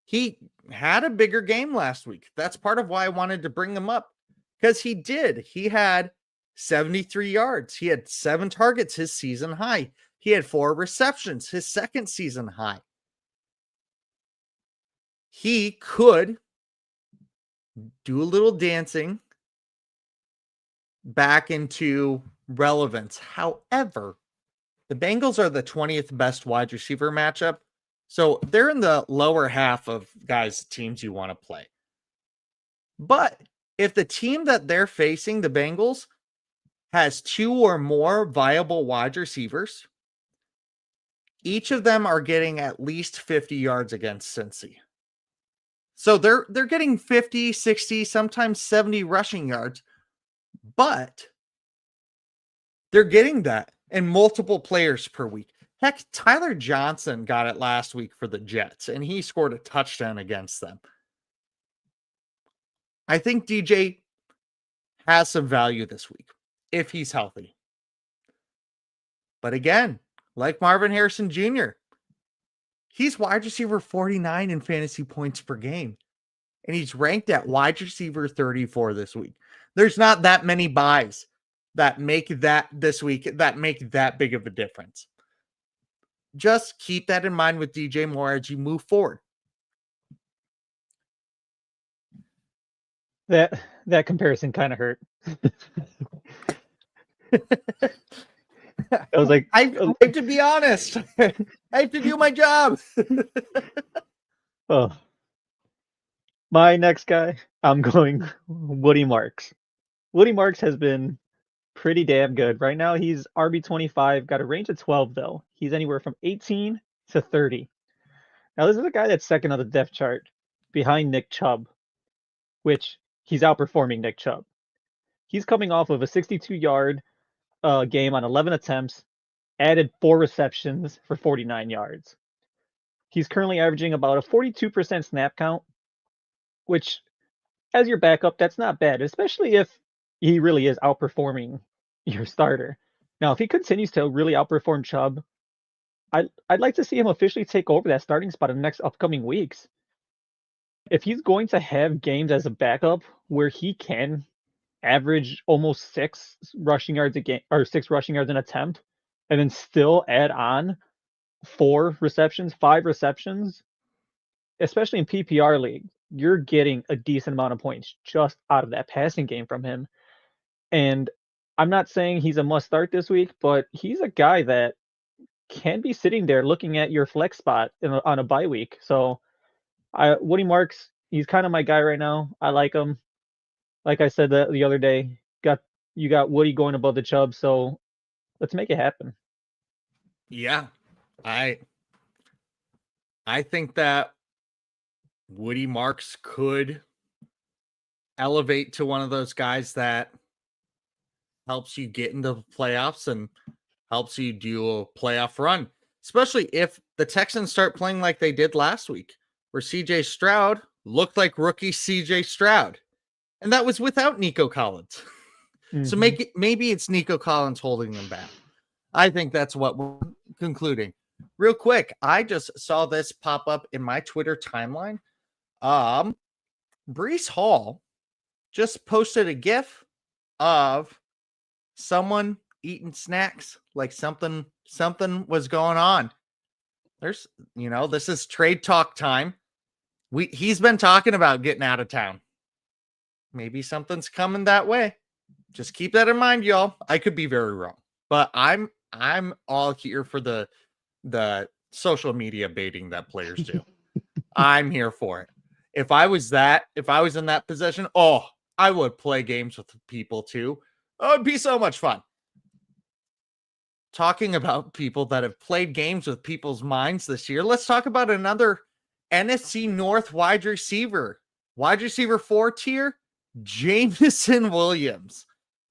He had a bigger game last week. That's part of why I wanted to bring him up, because he did. He had 73 yards. He had 7 targets, his season high. He had 4 receptions, his second season high. He could do a little dancing back into relevance. However, the Bengals are the 20th best wide receiver matchup. So they're in the lower half of guys' teams you want to play. But if the team that they're facing, the Bengals, has 2 or more viable wide receivers, each of them are getting at least 50 yards against Cincy. So they're getting 50, 60, sometimes 70 rushing yards, but they're getting that in multiple players per week. Heck, Tyler Johnson got it last week for the Jets, and he scored a touchdown against them. I think DJ has some value this week if he's healthy. But again, like Marvin Harrison Jr., he's wide receiver 49 in fantasy points per game, and he's ranked at wide receiver 34 this week. There's not that many buys that make that this week that make that big of a difference. Just keep that in mind with DJ Moore as you move forward. That comparison kind of hurt. I was like, I have to be honest. I have to do my job. Oh, my next guy, I'm going Woody Marks. Woody Marks has been pretty damn good. Right now, he's RB25, got a range of 12, though. He's anywhere from 18 to 30. Now, this is a guy that's second on the depth chart behind Nick Chubb, which he's outperforming Nick Chubb. He's coming off of a 62-yard game on 11 attempts, added 4 receptions for 49 yards. He's currently averaging about a 42% snap count, which, as your backup, that's not bad, especially if he really is outperforming your starter. Now, if he continues to really outperform Chubb, I'd like to see him officially take over that starting spot in the next upcoming weeks. If he's going to have games as a backup where he can average almost 6 rushing yards a game or 6 rushing yards an attempt, and then still add on 4 receptions, 5 receptions, especially in PPR league, you're getting a decent amount of points just out of that passing game from him. And I'm not saying he's a must start this week, but he's a guy that can be sitting there looking at your flex spot on a bye week. So Woody Marks, he's kind of my guy right now. I like him. Like I said the other day, you got Woody going above the Chubb, so let's make it happen. Yeah. I think that Woody Marks could elevate to one of those guys that helps you get into the playoffs and helps you do a playoff run, especially if the Texans start playing like they did last week, where CJ Stroud looked like rookie CJ Stroud. And that was without Nico Collins. So maybe it's Nico Collins holding them back. I think that's what we're concluding. Real quick, I just saw this pop up in my Twitter timeline. Brees Hall just posted a GIF of someone eating snacks, like something was going on. There's, this is trade talk time. He's been talking about getting out of town. Maybe something's coming that way. Just keep that in mind, y'all. I could be very wrong, but I'm all here for the social media baiting that players do. I'm here for it. If I was in that position, I would play games with people too. Oh, it'd be so much fun. Talking about people that have played games with people's minds this year, let's talk about another NFC North wide receiver 4 tier, Jameson Williams,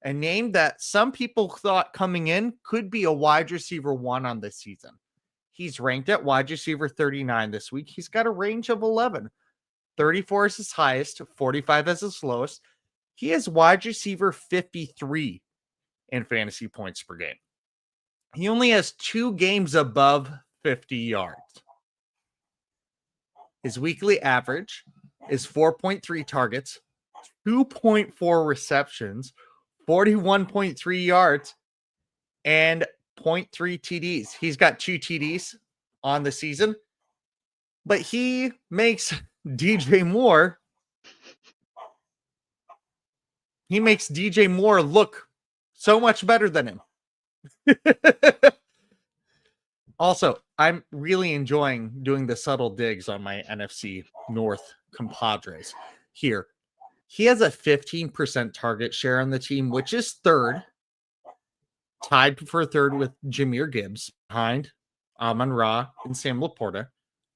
a name that some people thought coming in could be a wide receiver 1 on this season. He's ranked at wide receiver 39 this week. He's got a range of 11. 34 is his highest, 45 is his lowest. He is wide receiver 53 in fantasy points per game. He only has 2 games above 50 yards. His weekly average is 4.3 targets, 2.4 receptions, 41.3 yards, and 0.3 TDs. He's got 2 TDs on the season, but he makes DJ Moore. He makes DJ Moore look so much better than him. Also, I'm really enjoying doing the subtle digs on my NFC North compadres here. He has a 15% target share on the team, which is third, tied for third with Jahmyr Gibbs behind Amon-Ra and Sam Laporta.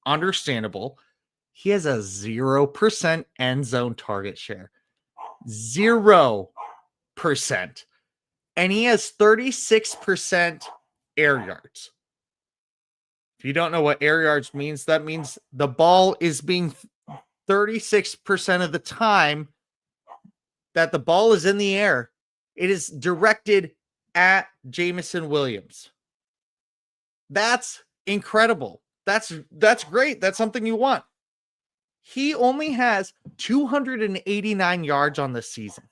Understandable. He has a 0% end zone target share. 0%. And he has 36% air yards. If you don't know what air yards means, that means the ball is being 36% of the time that the ball is in the air, it is directed at Jameson Williams. That's incredible. That's great. That's something you want. He only has 289 yards on this season,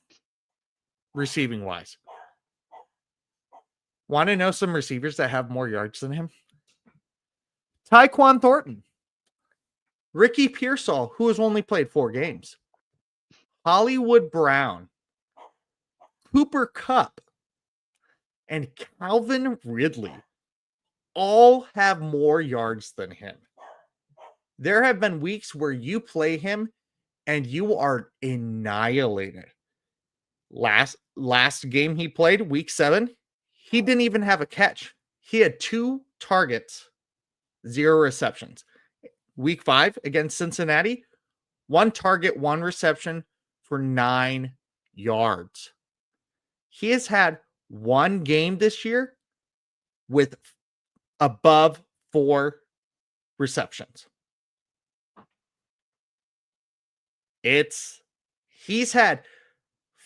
receiving wise. Want to know some receivers that have more yards than him? Tyquan Thornton, Ricky Pearsall, who has only played 4 games, Hollywood Brown, Cooper Kupp, and Calvin Ridley all have more yards than him. There have been weeks where you play him and you are annihilated. Last game he played, week 7, he didn't even have a catch. He had 2 targets, 0 receptions. Week 5 against Cincinnati, 1 target, 1 reception for 9 yards. He has had 1 game this year with above 4 receptions. He's had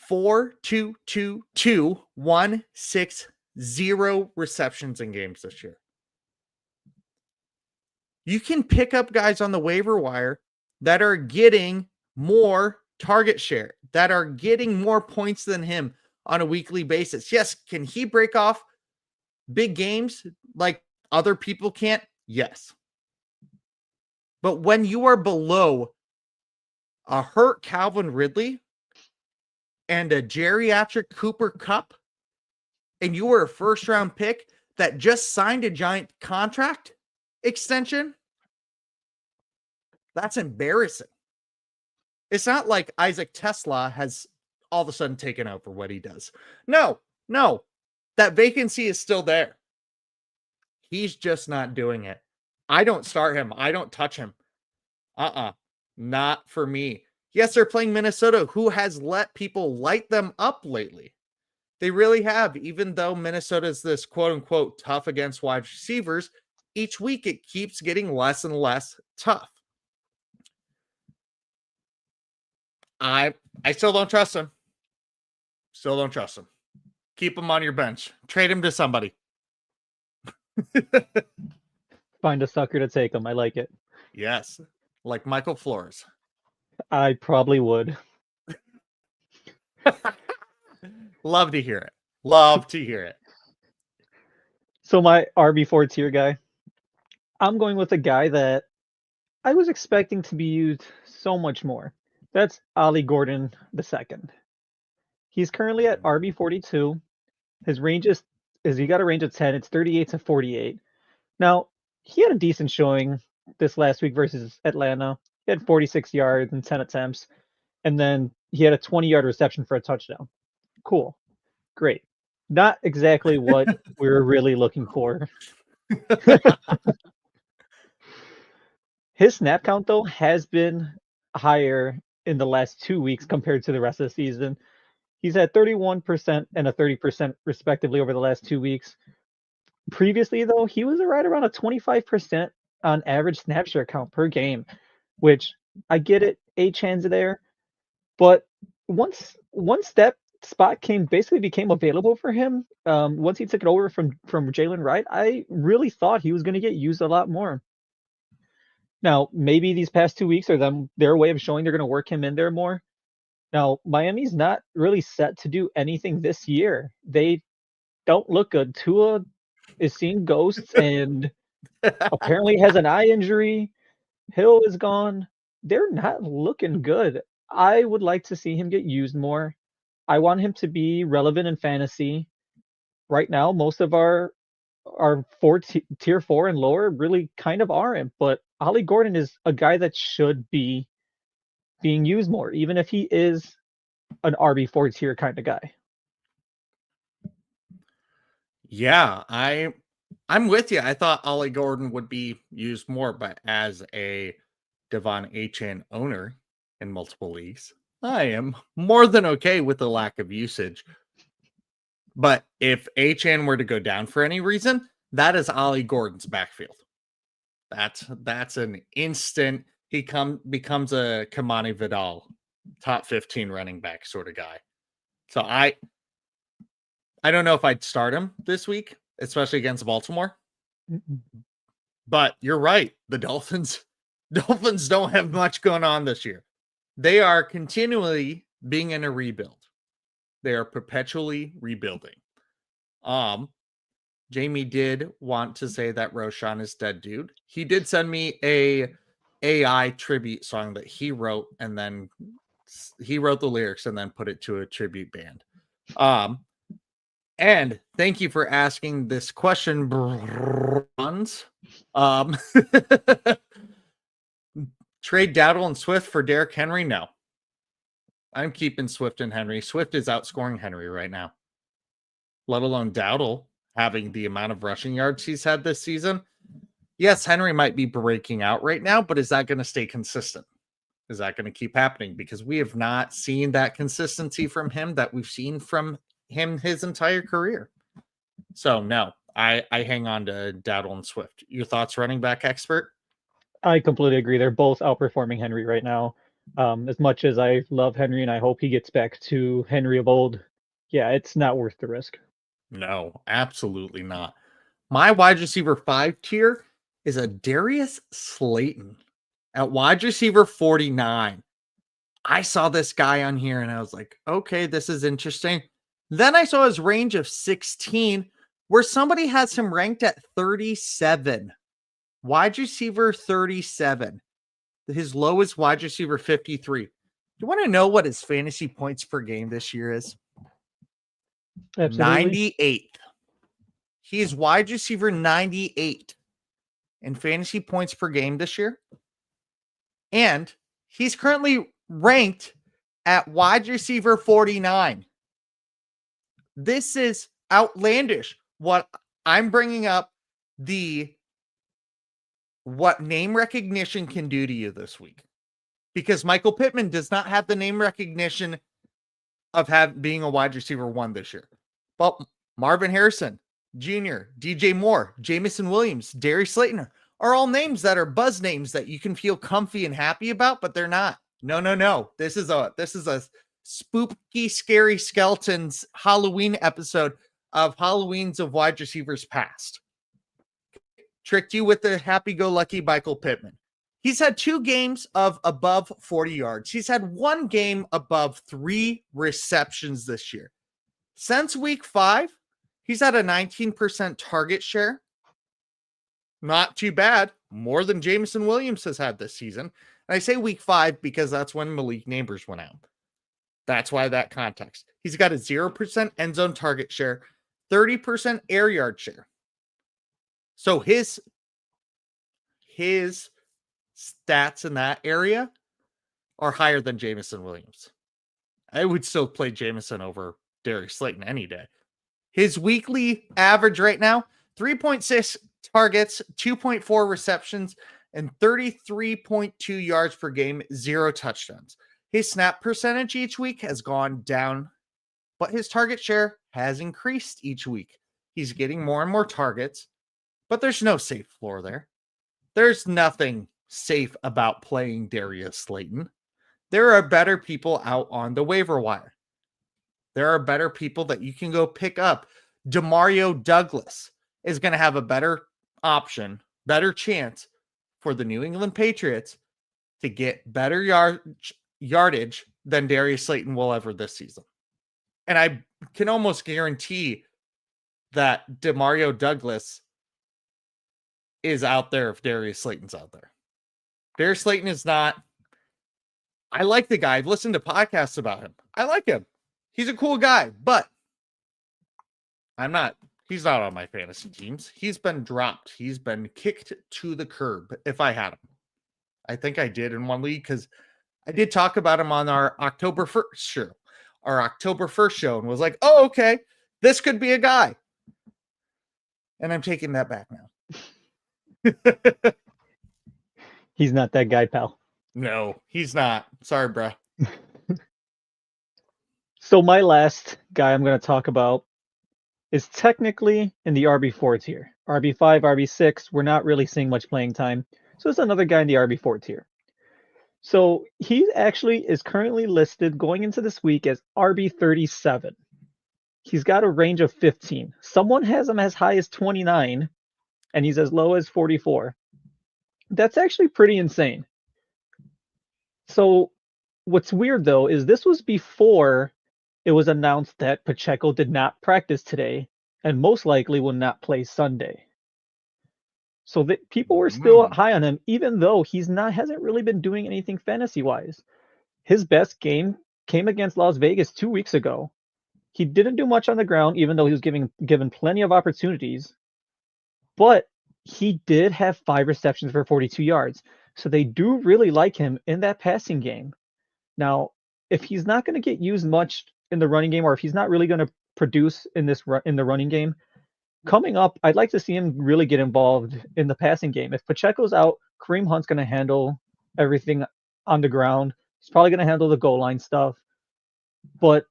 4, 2, 2, 2, 1, 6, 0 receptions in games this year. You can pick up guys on the waiver wire that are getting more target share, that are getting more points than him on a weekly basis. Yes, can he break off big games like other people can't? Yes. But when you are below a hurt Calvin Ridley and a geriatric Cooper Kupp, and you were a first-round pick that just signed a giant contract extension, that's embarrassing. It's not like Isaac Tesla has all of a sudden taken over what he does. No. That vacancy is still there. He's just not doing it. I don't start him. I don't touch him. Not for me. Yes, they're playing Minnesota, who has let people light them up lately. They really have. Even though Minnesota is this quote unquote tough against wide receivers, each week it keeps getting less and less tough. I still don't trust him. Still don't trust him. Keep him on your bench. Trade him to somebody. Find a sucker to take him. I like it. Yes. Like Michael Flores. I probably would. Love to hear it. Love to hear it. So my RB4 tier guy, I'm going with a guy that I was expecting to be used so much more. That's Ollie Gordon II. He's currently at RB42. His range is he got a range of 10. It's 38 to 48. Now, he had a decent showing this last week versus Atlanta. He had 46 yards and 10 attempts. And then he had a 20-yard reception for a touchdown. Cool. Great. Not exactly what we were really looking for. His snap count, though, has been higher in the last 2 weeks compared to the rest of the season. He's at 31% and a 30% respectively over the last 2 weeks. Previously, though, he was right around a 25% on average snap share count per game, which I get it, Achan's there, but once that spot basically became available for him, once he took it over from Jalen Wright, I really thought he was going to get used a lot more. Now, maybe these past 2 weeks are their way of showing they're going to work him in there more. Now, Miami's not really set to do anything this year. They don't look good. Tua is seeing ghosts and apparently has an eye injury. Hill is gone. They're not looking good. I would like to see him get used more. I want him to be relevant in fantasy. Right now, most of our tier 4 and lower really kind of aren't, but Ollie Gordon is a guy that should be being used more, even if he is an RB4 tier kind of guy. Yeah, I'm with you. I thought Ollie Gordon would be used more, but as a Devon Achan owner in multiple leagues, I am more than okay with the lack of usage. But if Achan were to go down for any reason, that is Ollie Gordon's backfield. That's an instant. He becomes a Kamani Vidal, top 15 running back sort of guy. So I don't know if I'd start him this week, especially against Baltimore. But you're right. The Dolphins don't have much going on this year. They are continually being in a rebuild. They are perpetually rebuilding. Jamie did want to say that Roshan is dead, dude. He did send me a AI tribute song that he wrote, and then he wrote the lyrics and then put it to a tribute band. And thank you for asking this question, Bronze. Trade Dowdle and Swift for Derrick Henry? No. I'm keeping Swift and Henry. Swift is outscoring Henry right now, let alone Dowdle having the amount of rushing yards he's had this season. Yes, Henry might be breaking out right now, but is that going to stay consistent? Is that going to keep happening? Because we have not seen that consistency from him that we've seen from him his entire career. So no, I hang on to Dowdle and Swift. Your thoughts, running back expert? I completely agree. They're both outperforming Henry right now. As much as I love Henry and I hope he gets back to Henry of old, yeah, it's not worth the risk. No, absolutely not. My wide receiver 5 tier is a Darius Slayton at wide receiver 49. I saw this guy on here and I was like, okay, this is interesting. Then I saw his range of 16 where somebody has him ranked at 37. Wide receiver 37. His low is wide receiver 53. You want to know what his fantasy points per game this year is? Absolutely. 98th. He is wide receiver 98 in fantasy points per game this year. And he's currently ranked at wide receiver 49. This is outlandish. What I'm bringing up what name recognition can do to you this week. Because Michael Pittman does not have the name recognition of being a wide receiver 1 this year. But Marvin Harrison Jr., DJ Moore, Jamison Williams, Darius Slayton are all names that are buzz names that you can feel comfy and happy about, but they're not. No. This is a spooky, scary skeletons Halloween episode of Halloweens of wide receivers past. Tricked you with the happy-go-lucky Michael Pittman. He's had 2 games of above 40 yards. He's had 1 game above 3 receptions this year. Since week 5, he's had a 19% target share. Not too bad. More than Jamison Williams has had this season. And I say week 5 because that's when Malik Neighbors went out. That's why that context. He's got a 0% end zone target share, 30% air yard share. So his stats in that area are higher than Jamison Williams. I would still play Jamison over Darius Slayton any day. His weekly average right now, 3.6 targets, 2.4 receptions, and 33.2 yards per game, 0 touchdowns. His snap percentage each week has gone down, but his target share has increased each week. He's getting more and more targets, but there's no safe floor there. There's nothing safe about playing Darius Slayton. There are better people out on the waiver wire. There are better people that you can go pick up. Demario Douglas is going to have a better option, better chance for the New England Patriots to get better yardage than Darius Slayton will ever this season. And I can almost guarantee that Demario Douglas is out there if Darius Slayton's out there. Darius Slayton is not. I like the guy. I've listened to podcasts about him. I like him. He's a cool guy, but he's not on my fantasy teams. He's been dropped. He's been kicked to the curb if I had him. I think I did in one league because I did talk about him on our October 1st show. Our October 1st show, and was like, oh, okay, this could be a guy. And I'm taking that back now. He's not that guy, pal. No, he's not. Sorry, bro. So my last guy I'm going to talk about is technically in the RB4 tier. RB5, RB6, we're not really seeing much playing time. So it's another guy in the RB4 tier. So he actually is currently listed going into this week as RB37. He's got a range of 15. Someone has him as high as 29, and he's as low as 44. That's actually pretty insane. So what's weird, though, is this was before it was announced that Pacheco did not practice today and most likely will not play Sunday. So that people were still high on him, even though hasn't really been doing anything fantasy-wise. His best game came against Las Vegas 2 weeks ago. He didn't do much on the ground, even though he was given plenty of opportunities. But he did have 5 receptions for 42 yards. So they do really like him in that passing game. Now, if he's not going to get used much in the running game, or if he's not really going to produce in the running game, coming up, I'd like to see him really get involved in the passing game. If Pacheco's out, Kareem Hunt's going to handle everything on the ground. He's probably going to handle the goal line stuff. But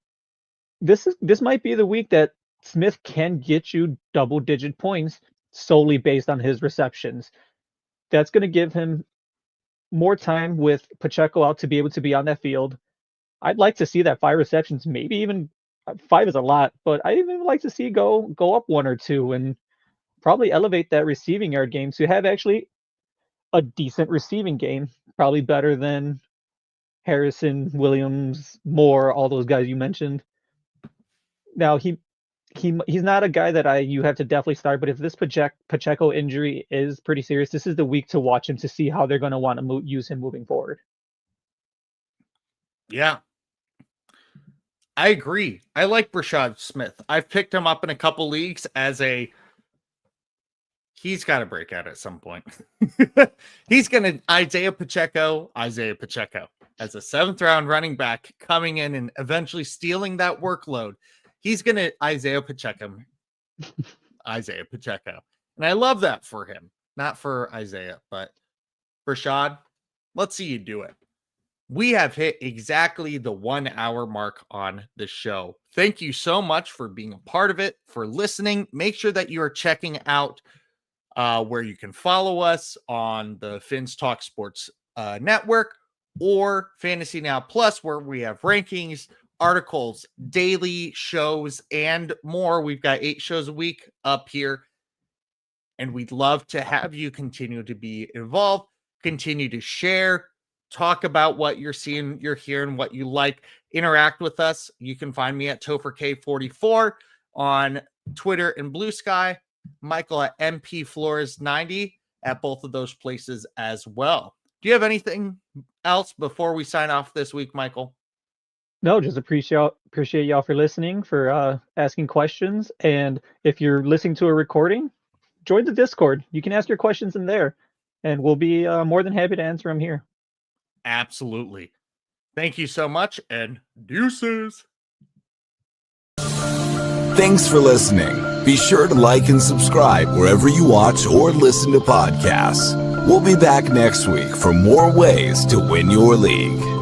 this might be the week that Smith can get you double-digit points solely based on his receptions. That's going to give him more time with Pacheco out to be able to be on that field. I'd like to see that 5 receptions, maybe even 5 is a lot, but I'd even like to see go up 1 or 2 and probably elevate that receiving yard game to have actually a decent receiving game, probably better than Harrison, Williams, Moore, all those guys you mentioned. Now he's not a guy that you have to definitely start, but if this Pacheco injury is pretty serious, this is the week to watch him to see how they're going to want to use him moving forward. Yeah. I agree. I like Brashad Smith. I've picked him up in a couple leagues he's got to break out at some point. He's going to Isaiah Pacheco as a 7th round running back coming in and eventually stealing that workload. He's going to Isaiah Pacheco. And I love that for him. Not for Isaiah, but for Shad. Let's see you do it. We have hit exactly the 1 hour mark on the show. Thank you so much for being a part of it, for listening. Make sure that you are checking out where you can follow us on the Fins Talk Sports Network or Fantasy Now Plus, where we have rankings, articles, daily shows, and more. We've got 8 shows a week up here, and we'd love to have you continue to be involved, continue to share, talk about what you're seeing, you're hearing, what you like, interact with us. You can find me at Topher K44 on Twitter and Blue Sky, Michael at MP Flores 90 at both of those places as well. Do you have anything else before we sign off this week, Michael? No, just appreciate y'all for listening, for asking questions. And if you're listening to a recording, join the Discord. You can ask your questions in there, and we'll be more than happy to answer them here. Absolutely. Thank you so much, and deuces. Thanks for listening. Be sure to like and subscribe wherever you watch or listen to podcasts. We'll be back next week for more ways to win your league.